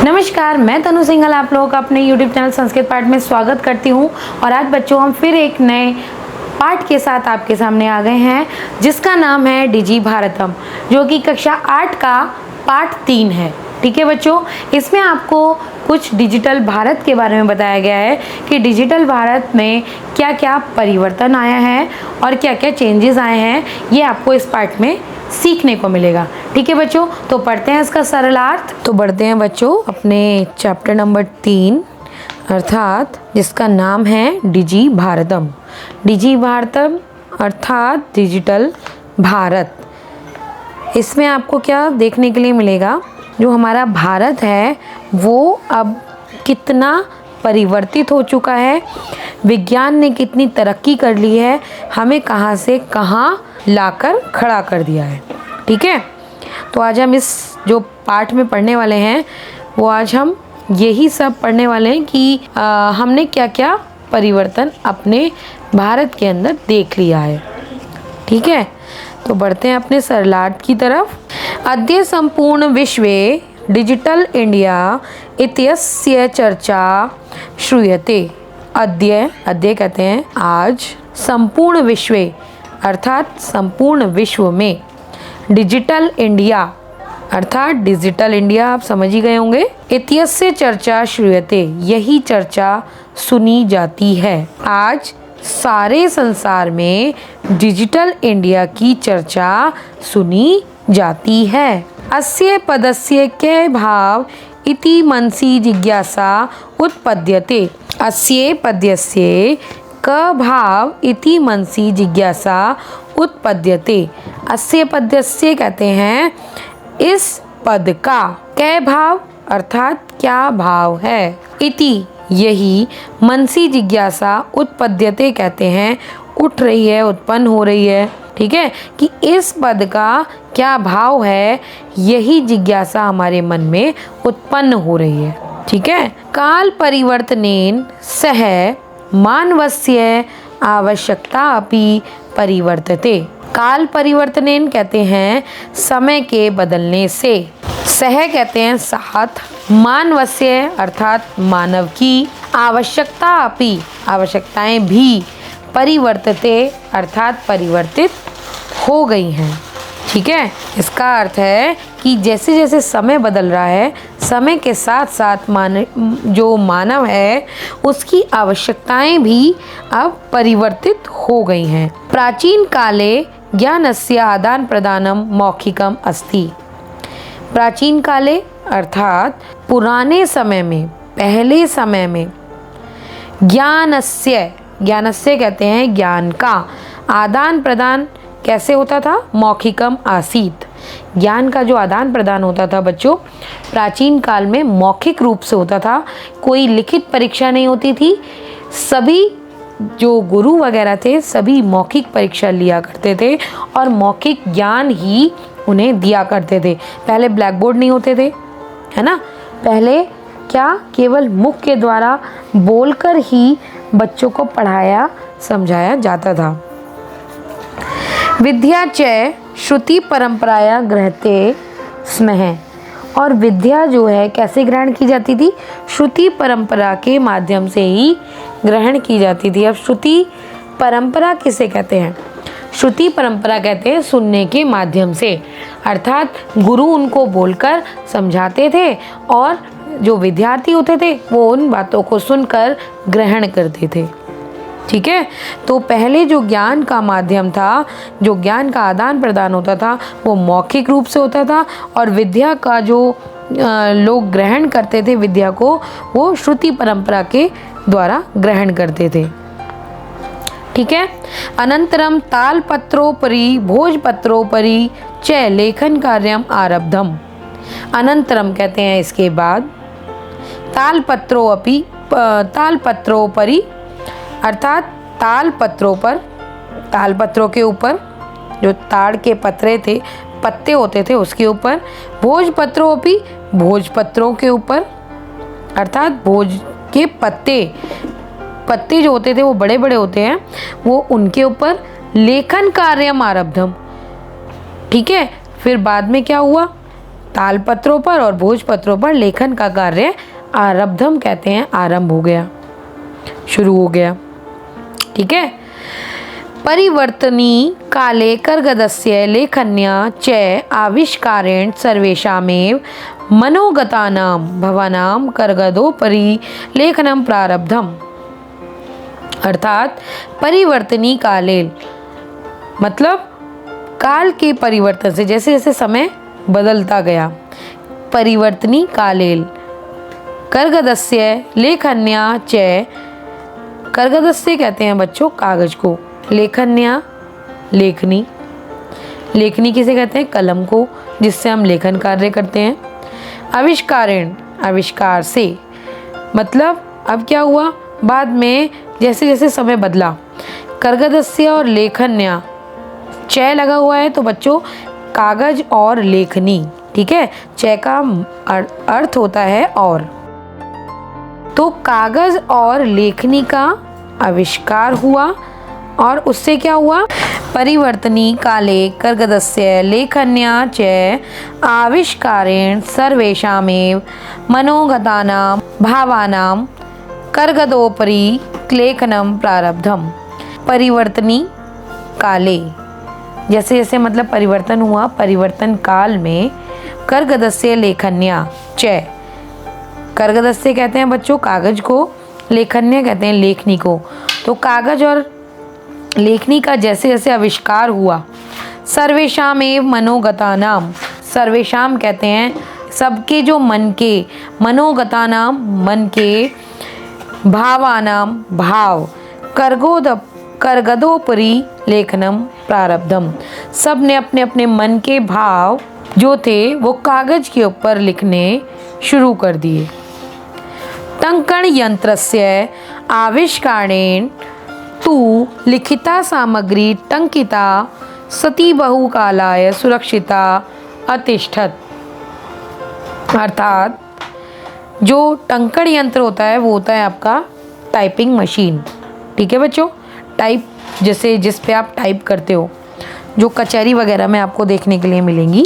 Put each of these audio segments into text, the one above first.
नमस्कार, मैं तनु सिंघल आप लोगों का अपने YouTube चैनल संस्कृत पाठ में स्वागत करती हूँ। और आज बच्चों हम फिर एक नए पाठ के साथ आपके सामने आ गए हैं जिसका नाम है डिजी भारतम, जो कि कक्षा 8 का पाठ 3 है। ठीक है बच्चों, इसमें आपको कुछ डिजिटल भारत के बारे में बताया गया है कि डिजिटल भारत में क्या क्या परिवर्तन आया है और क्या क्या चेंजेस आए हैं, ये आपको इस पाठ में सीखने को मिलेगा। ठीक है बच्चों, तो पढ़ते हैं इसका सरलार्थ। तो बढ़ते हैं बच्चों अपने चैप्टर नंबर 3 अर्थात जिसका नाम है डिजी भारतम। डिजी भारतम अर्थात डिजिटल भारत। इसमें आपको क्या देखने के लिए मिलेगा, जो हमारा भारत है वो अब कितना परिवर्तित हो चुका है, विज्ञान ने कितनी तरक्की कर ली है, हमें कहाँ से कहाँ लाकर खड़ा कर दिया है। ठीक है, तो आज हम इस जो पाठ में पढ़ने वाले हैं वो आज हम यही सब पढ़ने वाले हैं कि हमने क्या क्या परिवर्तन अपने भारत के अंदर देख लिया है। ठीक है, तो बढ़ते हैं अपने सरलार्थ की तरफ। अद्य संपूर्ण विश्वे डिजिटल इंडिया इत्यस्य चर्चा श्रूयते। अद्य कहते हैं आज, संपूर्ण विश्वे अर्थात संपूर्ण विश्व में, डिजिटल इंडिया अर्थात डिजिटल इंडिया आप समझ ही गए होंगे, इत्यस्य चर्चा श्रूयते यही चर्चा सुनी जाती है। आज सारे संसार में डिजिटल इंडिया की चर्चा सुनी जाती है। अस्य पदस्य के भाव इति मनसि जिज्ञासा उत्पद्यते। अस्य पद्यस्य क भाव इति मनसि जिज्ञासा उत्पद्यते। अस्य पद्यस्य कहते हैं इस पद का, कै भाव अर्थात क्या भाव है, इति यही, मनसी जिज्ञासा उत्पद्यते कहते हैं उठ रही है, उत्पन्न हो रही है। ठीक है, कि इस पद का क्या भाव है, यही जिज्ञासा हमारे मन में उत्पन्न हो रही है। ठीक है, काल परिवर्तनेन सह मानवस्य आवश्यकता अपि परिवर्तते। काल परिवर्तनेन कहते हैं समय के बदलने से, सह कहते हैं साथ, मानवस्य अर्थात मानव की, आवश्यकता अपि आवश्यकताएं भी, परिवर्तते अर्थात परिवर्तित हो गई हैं। ठीक है, इसका अर्थ है कि जैसे जैसे समय बदल रहा है, समय के साथ साथ जो मानव है उसकी आवश्यकताएं भी अब परिवर्तित हो गई हैं। प्राचीन काले ज्ञानस्य आदान प्रदानम मौखिकम अस्ति। प्राचीन काले अर्थात पुराने समय में, पहले समय में, ज्ञानस्य कहते हैं ज्ञान का, आदान प्रदान कैसे होता था, मौखिकम आसीत। ज्ञान का जो आदान प्रदान होता था बच्चों प्राचीन काल में मौखिक रूप से होता था, कोई लिखित परीक्षा नहीं होती थी। सभी जो गुरु वगैरह थे सभी मौखिक परीक्षा लिया करते थे और मौखिक ज्ञान ही उन्हें दिया करते थे। पहले ब्लैक बोर्ड नहीं होते थे, है ना, पहले क्या केवल मुख के द्वारा बोलकर ही बच्चों को पढ़ाया समझाया जाता था। विद्या च श्रुति परंपराया ग्रहते स्मः। और विद्या जो है कैसे ग्रहण की जाती थी, श्रुति परंपरा के माध्यम से ही ग्रहण की जाती थी। अब श्रुति परंपरा किसे कहते हैं, श्रुति परंपरा कहते हैं सुनने के माध्यम से, अर्थात गुरु उनको बोलकर समझाते थे और जो विद्यार्थी होते थे वो उन बातों को सुनकर ग्रहण करते थे। ठीक है, तो पहले जो ज्ञान का माध्यम था, जो ज्ञान का आदान प्रदान होता था वो मौखिक रूप से होता था और विद्या का जो लोग ग्रहण करते थे विद्या को, वो श्रुति परंपरा के द्वारा ग्रहण करते थे। ठीक है, अनंतरम तालपत्रोपरि भोजपत्रोपरि च लेखन कार्यम आरब्धम। अनंतरम कहते हैं इसके बाद, तालपत्रोपरि अर्थात तालपत्रों पर, तालपत्रों के ऊपर जो ताड़ के पत्रे थे, पत्ते होते थे उसके ऊपर, भोजपत्रोपि भोजपत्रों के ऊपर अर्थात भोज के पत्ते जो होते थे वो बड़े बड़े होते हैं, वो उनके ऊपर लेखन कार्यम आरब्धम। ठीक है, फिर बाद में क्या हुआ, तालपत्रों पर और भोजपत्रों पर लेखन का कार्य आरब्धम कहते हैं, आरंभ हो गया, शुरू हो गया। ठीक है। परिवर्तनी काले कर्गदस्य लेखन्या च आविष्कारेण सर्वेषामेव मनोगतानां भवानां कर्गदोपरि लेखनम प्रारब्धम। अर्थात परिवर्तनी काले मतलब काल के परिवर्तन से, जैसे जैसे समय बदलता गया, परिवर्तनी कालेल कर्गदस्य लेखन्या च, कर्गदस्य कहते हैं बच्चों कागज को, लेखन्या लेखनी, लेखनी किसे कहते हैं, कलम को, जिससे हम लेखन कार्य करते हैं। आविष्कारेण आविष्कार से, मतलब अब क्या हुआ, बाद में जैसे जैसे समय बदला, कर्गदस्य और लेखन्या च लगा हुआ है तो बच्चों कागज और लेखनी। ठीक है। च का अर्थ होता है और, तो कागज और लेखनी का आविष्कार हुआ और उससे क्या हुआ, परिवर्तनी काले कर्गदस्य लेखन्या च आविष्कारेण सर्वेषामेव मनोगतानां भावानां कर्गदोपरि लेखनम प्रारब्धम। परिवर्तनी काले, जैसे जैसे मतलब परिवर्तन हुआ, परिवर्तन काल में कर्गदस्य लेखन्या च, कर्गदस्य कहते हैं बच्चों कागज को, लेखन्या कहते हैं लेखनी को। तो कागज और लेखनी का जैसे जैसे आविष्कार हुआ, सर्वेषाम एव मनोगतानाम, सर्वेषाम कहते हैं सबके जो मन के, मनोगतानाम मन के, भावानाम भाव, कर्गदोपरि लेखनम प्रारब्धम, सब ने अपने अपने मन के भाव जो थे वो कागज के ऊपर लिखने शुरू कर दिए। टंकण यंत्रस्य आविष्कारेण तु लिखिता सामग्री टंकिता सती बहुकालाय सुरक्षिता अतिष्ठत। अर्थात जो टंकण यंत्र होता है वो होता है आपका टाइपिंग मशीन। ठीक है बच्चों, टाइप जैसे जिस पे आप टाइप करते हो, जो कचहरी वगैरह में आपको देखने के लिए मिलेंगी,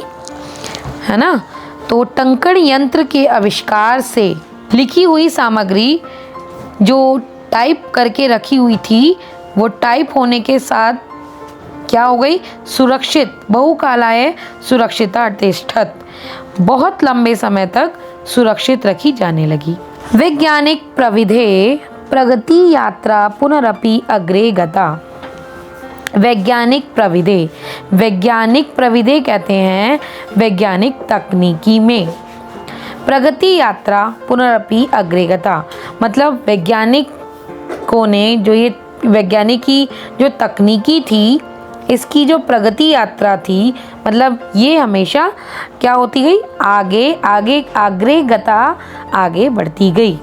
है ना। तो टंकण यंत्र के आविष्कार से लिखी हुई सामग्री जो टाइप करके रखी हुई थी वो टाइप होने के साथ क्या हो गई, सुरक्षित, बहुकालाय सुरक्षिता अतिष्ठत, बहुत लंबे समय तक सुरक्षित रखी जाने लगी। वैज्ञानिक प्रविधे प्रगति यात्रा पुनरपि अग्रे गता। वैज्ञानिक प्रविधे, वैज्ञानिक प्रविधे कहते हैं वैज्ञानिक तकनीकी में, प्रगति यात्रा पुनरपि अग्रे गता, मतलब वैज्ञानिकों ने जो ये वैज्ञानिक की जो तकनीकी थी, इसकी जो प्रगति यात्रा थी, मतलब ये हमेशा क्या होती गई, आगे आगे अग्रे गता, आगे बढ़ती गई।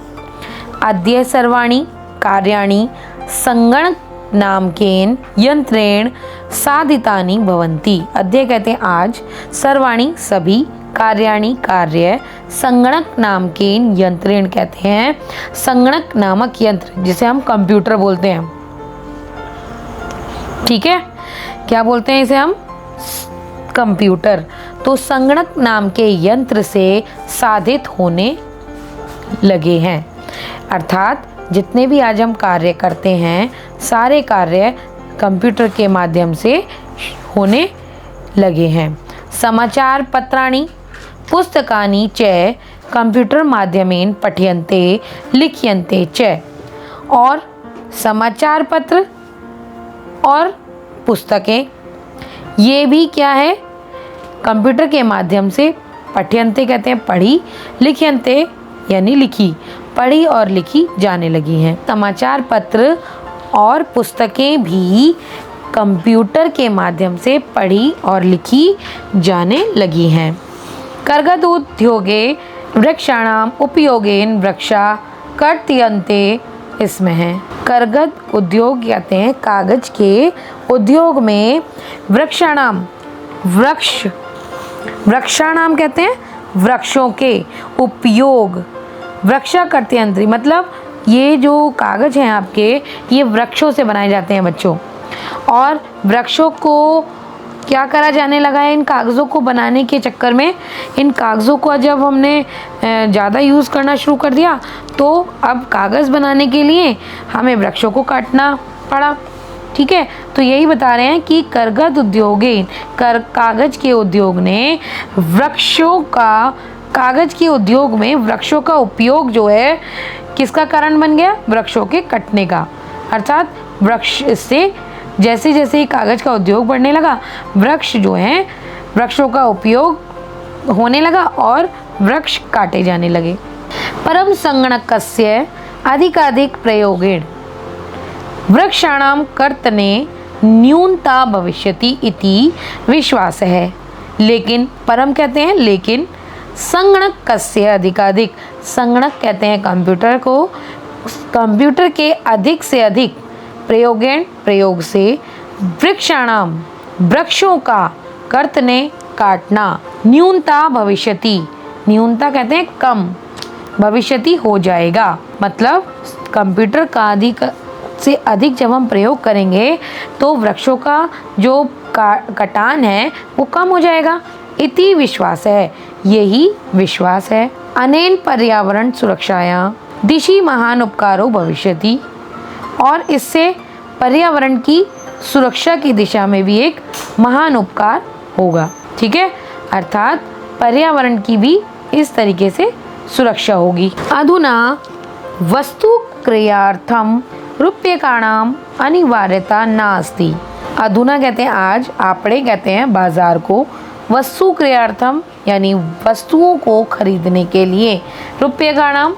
अद्य सर्वाणि कार्याणि संगणक नामकेन यंत्रेण साधितानि भवन्ति। अद्य कहते हैं आज, सर्वाणि सभी, कार्याणि कार्य, संगणक नामकेन यंत्रेण कहते हैं संगणक नामक यंत्र, जिसे हम कंप्यूटर बोलते हैं। ठीक है, क्या बोलते हैं इसे हम, कंप्यूटर। तो संगणक नाम के यंत्र से साधित होने लगे हैं। अर्थात जितने भी आज हम कार्य करते हैं सारे कार्य कंप्यूटर के माध्यम से होने लगे हैं। समाचार पत्राणि पुस्तकानि च कंप्यूटर माध्यमेन पठ्यन्ते लिख्यन्ते च। और समाचार पत्र और पुस्तकें ये भी क्या है, कंप्यूटर के माध्यम से, पठ्यन्ते कहते हैं पढ़ी, लिख्यन्ते यानी लिखी, पढ़ी और लिखी जाने लगी हैं। समाचार पत्र और पुस्तकें भी कंप्यूटर के माध्यम से पढ़ी और लिखी जाने लगी हैं। कर्गद उद्योगे वृक्षाणाम उपयोगेन वृक्षा कर्तयन्ते, इसमें है कर्गद उद्योग कहते हैं कागज के उद्योग में वृक्षाणाम, वृक्ष, वृक्षाणाम कहते हैं वृक्षों के उपयोग, वृक्षा कर्तयंत्री मतलब ये जो कागज हैं आपके, ये वृक्षों से बनाए जाते हैं बच्चों। और वृक्षों को क्या करा जाने लगा है इन कागज़ों को बनाने के चक्कर में? इन कागज़ों को जब हमने ज़्यादा यूज़ करना शुरू कर दिया तो अब कागज़ बनाने के लिए हमें वृक्षों को काटना पड़ा। ठीक है, तो यही बता रहे हैं कि करगद उद्योगे कागज़ के उद्योग ने कागज़ के उद्योग में वृक्षों का उपयोग जो है किसका कारण बन गया? वृक्षों के कटने का। अर्थात वृक्ष इससे जैसे जैसे कागज़ का उद्योग बढ़ने लगा, वृक्ष जो हैं वृक्षों का उपयोग होने लगा और वृक्ष काटे जाने लगे। परम संगणकस्य अधिकाधिक प्रयोगेण वृक्षाणां कर्तने न्यूनता भविष्यति इति विश्वास है। लेकिन परम कहते हैं लेकिन, संगणकस्य अधिकाधिक, संगणक कहते हैं कंप्यूटर को, कंप्यूटर के अधिक से अधिक प्रयोगेण प्रयोग से वृक्षाणाम वृक्षों का कर्तने काटना न्यूनता भविष्यति, न्यूनता कहते हैं कम, भविष्यति हो जाएगा। मतलब कंप्यूटर का अधिक से अधिक जब हम प्रयोग करेंगे तो वृक्षों का जो कटान है वो कम हो जाएगा। इति विश्वास है, यही विश्वास है। अनेन पर्यावरण सुरक्षायां दिशि महान उपकारो भविष्यति, और इससे पर्यावरण की सुरक्षा की दिशा में भी एक महान उपकार होगा। ठीक है, अर्थात पर्यावरण की भी इस तरीके से सुरक्षा होगी। अधुना वस्तु क्रियार्थम रूप्यकाणाम अनिवार्यता नास्ति। अधुना कहते हैं आज, आपड़े कहते हैं बाजार को, वस्तु क्रियार्थम यानी वस्तुओं को खरीदने के लिए, रूप्यकाणाम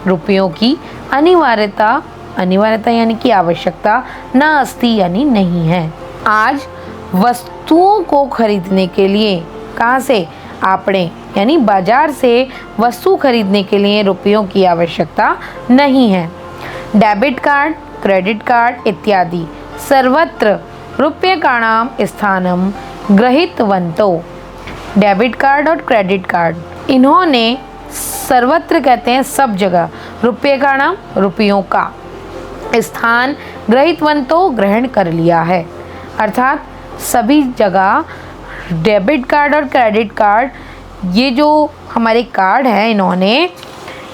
रुपयों की, अनिवार्यता यानी कि आवश्यकता, नास्ति यानी नहीं है। आज वस्तुओं को खरीदने के लिए कहाँ से? आपड़े यानी बाजार से वस्तु खरीदने के लिए रुपयों की आवश्यकता नहीं है। डेबिट कार्ड, क्रेडिट कार्ड इत्यादि सर्वत्र रूप्यकाणां स्थानम गृहीतवन्तो। डेबिट कार्ड और क्रेडिट कार्ड इन्होंने सर्वत्र कहते हैं सब जगह, रूप्यकाणां रुपयों का स्थान गृहीतवन्तो ग्रहण कर लिया है। अर्थात सभी जगह डेबिट कार्ड और क्रेडिट कार्ड, ये जो हमारे कार्ड हैं, इन्होंने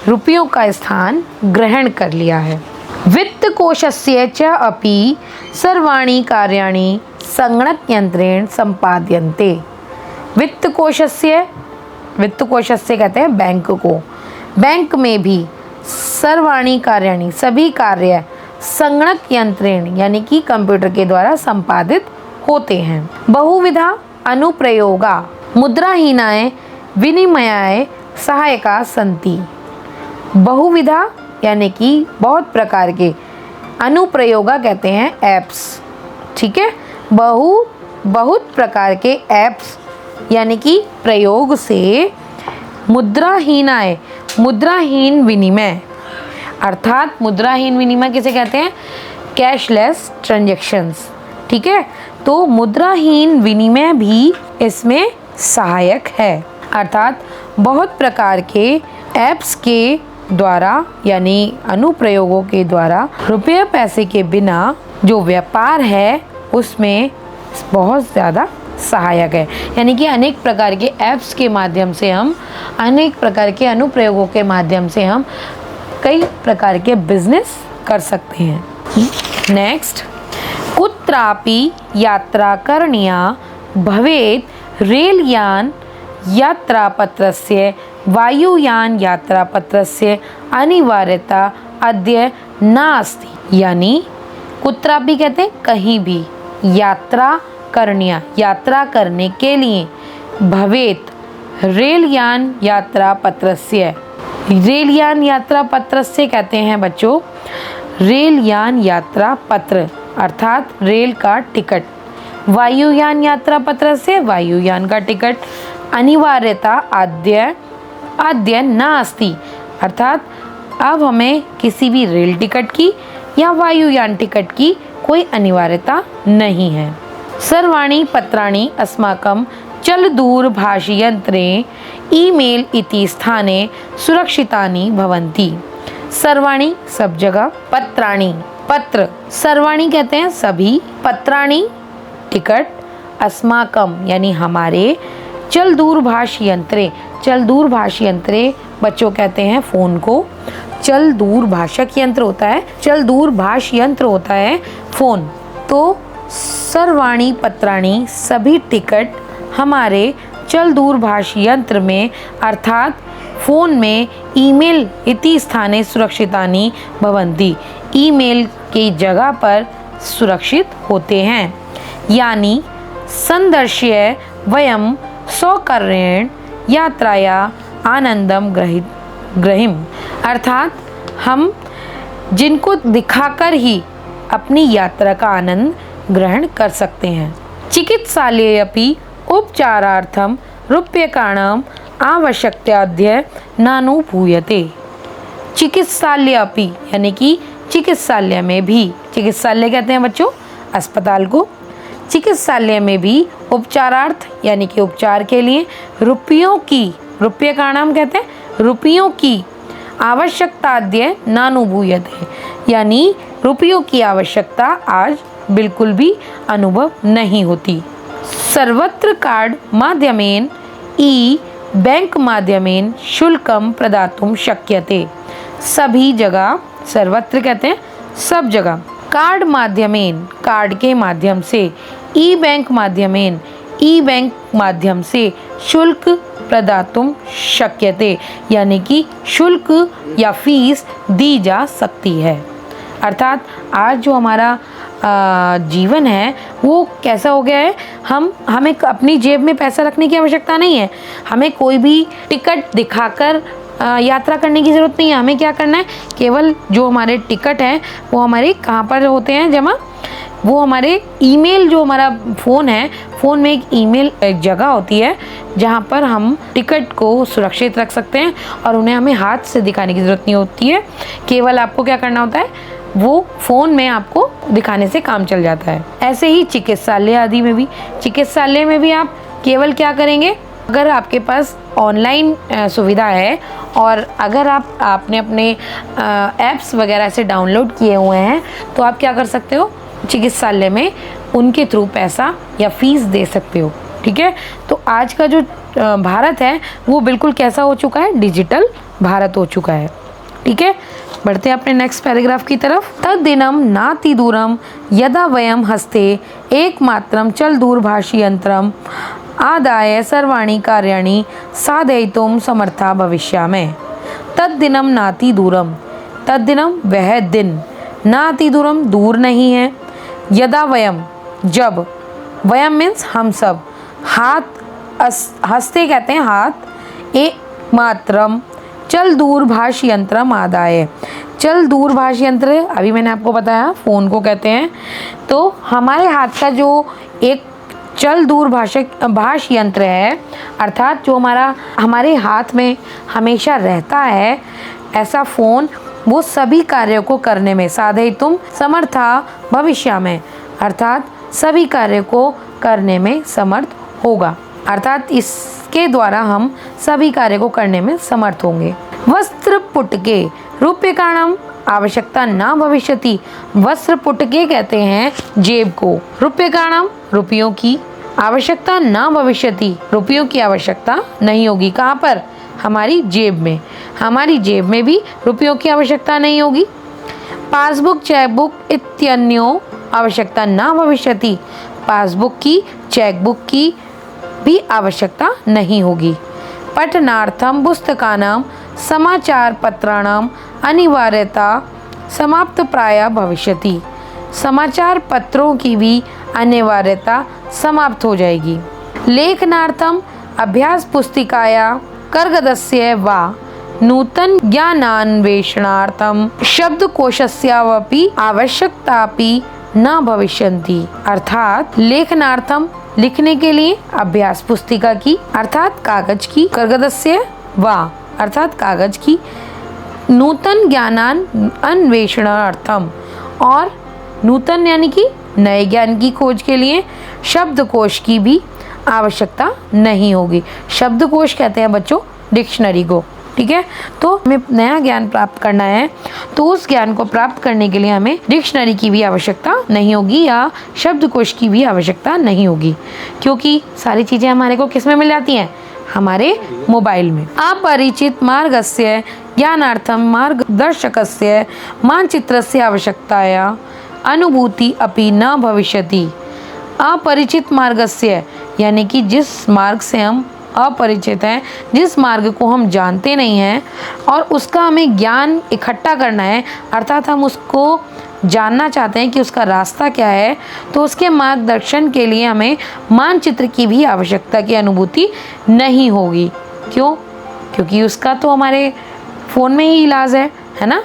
रुपयों का स्थान ग्रहण कर लिया है। वित्त कोशस्य च अपि सर्वाणि कार्याणि संगणक यंत्रेण संपाद्यन्ते। वित्त कोशस्य कहते हैं बैंक को, बैंक में भी सर्वाणि कार्याणि सभी कार्य संगणक यंत्रेण यानी कि कंप्यूटर के द्वारा संपादित होते हैं। बहुविधा अनुप्रयोगा मुद्राहीनाय विनिमयाय सहायका संति। बहुविधा यानी कि बहुत प्रकार के, अनुप्रयोगा कहते हैं ऐप्स। ठीक है, बहुत प्रकार के ऐप्स यानी कि प्रयोग से मुद्राहीनाय, मुद्राहीन विनिमय, अर्थात मुद्राहीन विनिमय किसे कहते हैं? Cashless transactions. ठीक है, तो मुद्राहीन विनिमय भी इसमें सहायक है। अर्थात बहुत प्रकार के ऐप्स के द्वारा यानी अनुप्रयोगों के द्वारा रुपये पैसे के बिना जो व्यापार है उसमें बहुत ज़्यादा सहायक है। यानी कि अनेक प्रकार के ऐप्स के माध्यम से हम, अनेक प्रकार के अनुप्रयोगों के माध्यम से हम कई प्रकार के बिजनेस कर सकते हैं। नेक्स्ट, कुत्रापि यात्रा करणीया भवेत् रेलयान यात्रापत्रस्य वायुयान यात्रापत्रस्य अनिवार्यता अद्य नास्ति। यानी कुत्रापि कहते हैं कहीं भी, यात्रा करणीया यात्रा करने के लिए, भवेत् रेलयान यात्रापत्रस्य, रेलयान यात्रापत्रस्य कहते हैं बच्चों रेलयान यात्रा पत्र अर्थात रेल का टिकट, वायुयान यात्रा पत्र से वायुयान का टिकट, अनिवार्यता अद्य नास्ति अर्थात अब हमें किसी भी रेल टिकट की या वायुयान टिकट की कोई अनिवार्यता नहीं है। सर्वाणि पत्राणि अस्माकं चलदूरभाषीयंत्रे ईमेल इति स्थाने सुरक्षितानि भवन्ति। सर्वाणि सब जगह, पत्राणि पत्र, सर्वाणि कहते हैं सभी, पत्राणि टिकट, अस्माकम यानी हमारे, चल दूरभाष यंत्रे, चल दूरभाष यंत्रे बच्चों कहते हैं फ़ोन को, चल दूरभाषक यंत्र होता है, चल दूरभाष यंत्र होता है फ़ोन। तो सर्वाणी पत्राणी सभी टिकट हमारे चल दूरभाष यंत्र में अर्थात फ़ोन में ईमेल इति स्थाने सुरक्षितानि भवन्ति, ईमेल की जगह पर सुरक्षित होते हैं। यानी संदर्श्य वयम सौकर्येण यात्राया आनंदम ग्रहिम, अर्थात हम जिनको दिखाकर ही अपनी यात्रा का आनंद ग्रहण कर सकते हैं। चिकित्सालये अपि उपचारार्थम रूप्यकाणाम आवश्यकताद्य नानुभूयते। चिकित्सालय अपि यानी कि चिकित्सालय में भी, चिकित्सालय कहते हैं बच्चों अस्पताल को, चिकित्सालय में भी उपचारार्थ यानी कि उपचार के लिए रुपयों की, रुपये का नाम कहते हैं रुपयों की आवश्यकताद्य नानुभूयते, यानी रुपयों की आवश्यकता आज बिल्कुल भी अनुभव नहीं होती। सर्वत्र कार्ड माध्यमेन ई बैंक माध्यमेन शुल्कम प्रदातुं शक्यते। सभी जगह, सर्वत्र कहते हैं सब जगह, कार्ड माध्यमेन कार्ड के माध्यम से, ई बैंक माध्यमेन ई बैंक माध्यम से शुल्क प्रदातुं शक्यते, यानी कि शुल्क या फीस दी जा सकती है। अर्थात आज जो हमारा जीवन है वो कैसा हो गया है, हमें अपनी जेब में पैसा रखने की आवश्यकता नहीं है, हमें कोई भी टिकट दिखाकर यात्रा करने की ज़रूरत नहीं है। हमें क्या करना है, केवल जो हमारे टिकट हैं वो हमारे कहाँ पर होते हैं जमा, वो हमारे ईमेल, जो हमारा फ़ोन है, फ़ोन में एक ईमेल एक जगह होती है जहाँ पर हम टिकट को सुरक्षित रख सकते हैं और उन्हें हमें हाथ से दिखाने की ज़रूरत नहीं होती है। केवल आपको क्या करना होता है, वो फ़ोन में आपको दिखाने से काम चल जाता है। ऐसे ही चिकित्सालय आदि में भी, चिकित्सालय में भी आप केवल क्या करेंगे, अगर आपके पास ऑनलाइन सुविधा है और अगर आपने अपने ऐप्स वगैरह से डाउनलोड किए हुए हैं तो आप क्या कर सकते हो, चिकित्सालय में उनके थ्रू पैसा या फीस दे सकते हो। ठीक है, तो आज का जो भारत है वो बिल्कुल कैसा हो चुका है, डिजिटल भारत हो चुका है। ठीक है, बढ़ते हैं अपने नेक्स्ट पैराग्राफ की तरफ। तद्दिनम नाति दूरम यदा वयम हस्ते एकमात्रम चल दूरभाषी यंत्रम आदाय सर्वाणी कार्याणि साधयितुं समर्था भविष्यामि। तद्दिनम नाति दूरम, तद्दिनम वह दिन, नाति दूरम दूर नहीं है, यदा वयम जब, वयम मीन्स हम सब, हाथ हस्ते कहते हैं हाथ, एकमात्रम चल दूरभाष यंत्रम आदाय, चल दूरभाष यंत्र अभी मैंने आपको बताया फ़ोन को कहते हैं। तो हमारे हाथ का जो एक चल दूरभाष यंत्र है, अर्थात जो हमारे हाथ में हमेशा रहता है ऐसा फ़ोन, वो सभी कार्यों को करने में साधयितुं समर्था भविष्यामि, अर्थात सभी कार्यों को करने में समर्थ होगा, अर्थात इसके द्वारा हम सभी कार्य को करने में समर्थ होंगे। वस्त्र पुटके रूप्यकाणाम आवश्यकता न भविष्यति, वस्त्र पुटके कहते हैं जेब को, रूप्यकाणाम रुपयों की, आवश्यकता न भविष्यति रुपयों की आवश्यकता नहीं होगी। कहाँ पर, हमारी जेब में, हमारी जेब में भी रुपयों की आवश्यकता नहीं होगी। पासबुक चेकबुक इत्यन्यों आवश्यकता न भविष्यति, पासबुक की चेकबुक की भी आवश्यकता नहीं होगी। पठनार्थम पुस्तकानां समाचार पत्राणाम अनिवार्यता समाप्त प्राय भविष्यति, समाचार पत्रों की भी अनिवार्यता समाप्त हो जाएगी। लेखनार्थम अभ्यास पुस्तिकाया कर्गदस्य वा नूतन ज्ञानान्वेषणार्थम शब्दकोशस्यावपि आवश्यकतापि न भविष्यन्ति, अर्थात लेखनार्थम लिखने के लिए, अभ्यास पुस्तिका की अर्थात कागज की, कर्गदस्य वा अर्थात कागज की, नूतन ज्ञानान अन्वेषणार्थम और नूतन यानी कि नए ज्ञान की खोज के लिए शब्दकोश की भी आवश्यकता नहीं होगी। शब्दकोश कहते हैं बच्चों डिक्शनरी को। ठीक है, तो हमें नया ज्ञान प्राप्त करना है तो उस ज्ञान को प्राप्त करने के लिए हमें डिक्शनरी की भी आवश्यकता नहीं होगी या शब्दकोश की भी आवश्यकता नहीं होगी, क्योंकि सारी चीज़ें हमारे को किस में मिल जाती हैं, हमारे मोबाइल में। अपरिचित मार्गस्य ज्ञानार्थम मार्गदर्शकस्य मानचित्रस्य आवश्यकताया अनुभूति अपि न भविष्यति। अपरिचित मार्गस्य यानी कि जिस मार्ग से हम अपरिचित हैं, जिस मार्ग को हम जानते नहीं हैं और उसका हमें ज्ञान इकट्ठा करना है, अर्थात हम उसको जानना चाहते हैं कि उसका रास्ता क्या है, तो उसके मार्गदर्शन के लिए हमें मानचित्र की भी आवश्यकता की अनुभूति नहीं होगी। क्यों? क्योंकि उसका तो हमारे फ़ोन में ही इलाज है ना,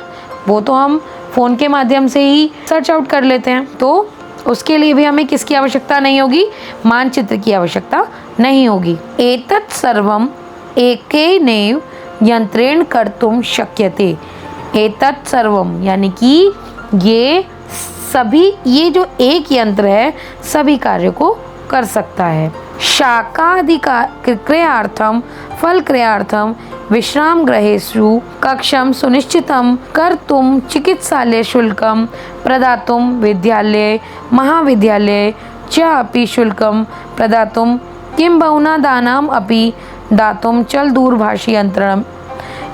वो तो हम फ़ोन के माध्यम से ही सर्च आउट कर लेते हैं, तो उसके लिए भी हमें किसकी आवश्यकता नहीं होगी, मानचित्र की आवश्यकता नहीं होगी। एतत् सर्वम एकेनैव यंत्रेण कर्तुम शक्यते। एतत् सर्वम यानी कि ये सभी, ये जो एक यंत्र है सभी कार्यों को कर सकता है। शाकादि क्रियार्थम फल क्रियार्थम विश्राम गृहेषु कक्षम सुनिश्चितं कर्तुं चिकित्सालय शुल्कं प्रदातुं विद्यालये महाविद्यालये च अपि शुल्कं प्रदातुं किं बहुना दानम् अपि दातुं चल दूरभाषी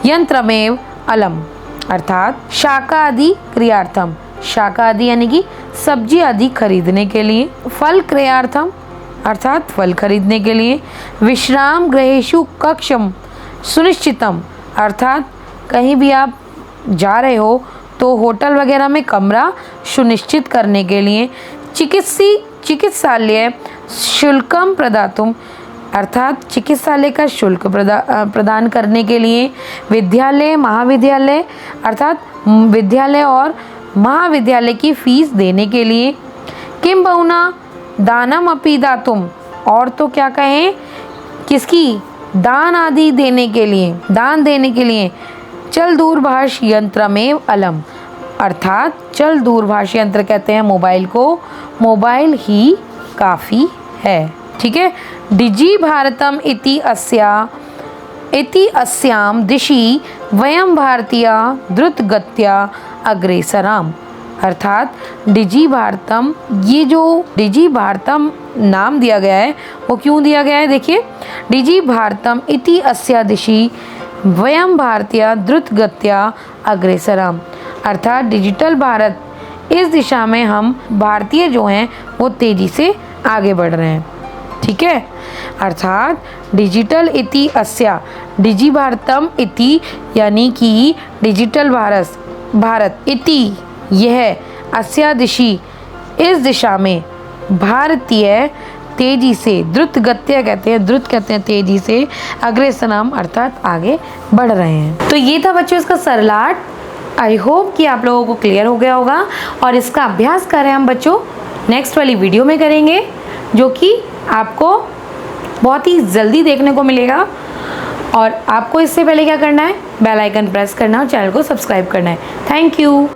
यंत्रमेव अलम। अर्थात शाकादि क्रियार्थम, शाकादि यानी कि सब्जी आदि खरीदने के लिए, फल क्रियार्थम अर्थात फल खरीदने के लिए, विश्राम गृहेषु कक्षम सुनिश्चितम अर्थात कहीं भी आप जा रहे हो तो होटल वगैरह में कमरा सुनिश्चित करने के लिए, चिकित्सालय शुल्कम प्रदातुम अर्थात चिकित्सालय का शुल्क प्रदान करने के लिए, विद्यालय महाविद्यालय अर्थात विद्यालय और महाविद्यालय की फीस देने के लिए, किम बहुना दानम अपि दातुम और तो क्या कहें, किसकी, दान आदि देने के लिए, दान देने के लिए, चल दूरभाष यंत्रमेव अलम अर्थात चल दूरभाष यंत्र कहते हैं मोबाइल को, मोबाइल ही काफ़ी है। ठीक है। डिजी भारतम इति अस्याम दिशि वयम भारतीया द्रुत गत्या अग्रेसराम अर्थात डिजी भारतम, ये जो डिजी भारतम नाम दिया गया है वो क्यों दिया गया है, देखिए, डिजी भारतम इति अस्या दिशि वयम भारतीय द्रुत गत्या अग्रेसराम अर्थात डिजिटल भारत, इस दिशा में हम भारतीय जो हैं वो तेज़ी से आगे बढ़ रहे हैं। ठीक है। अर्थात डिजिटल इति अस्या, डिजी भारतम इति यानी कि डिजिटल भारत इति यह, अस्या दिशि इस दिशा में, भारतीय तेजी से, द्रुत गत्या कहते हैं, द्रुत कहते हैं तेजी से, अग्रेसरम अर्थात आगे बढ़ रहे हैं। तो ये था बच्चों इसका सरलाट। आई होप कि आप लोगों को क्लियर हो गया होगा और इसका अभ्यास कर रहे हैं हम बच्चों नेक्स्ट वाली वीडियो में करेंगे, जो कि आपको बहुत ही जल्दी देखने को मिलेगा। और आपको इससे पहले क्या करना है, बेल आइकन प्रेस करना और चैनल को सब्सक्राइब करना है। Thank you.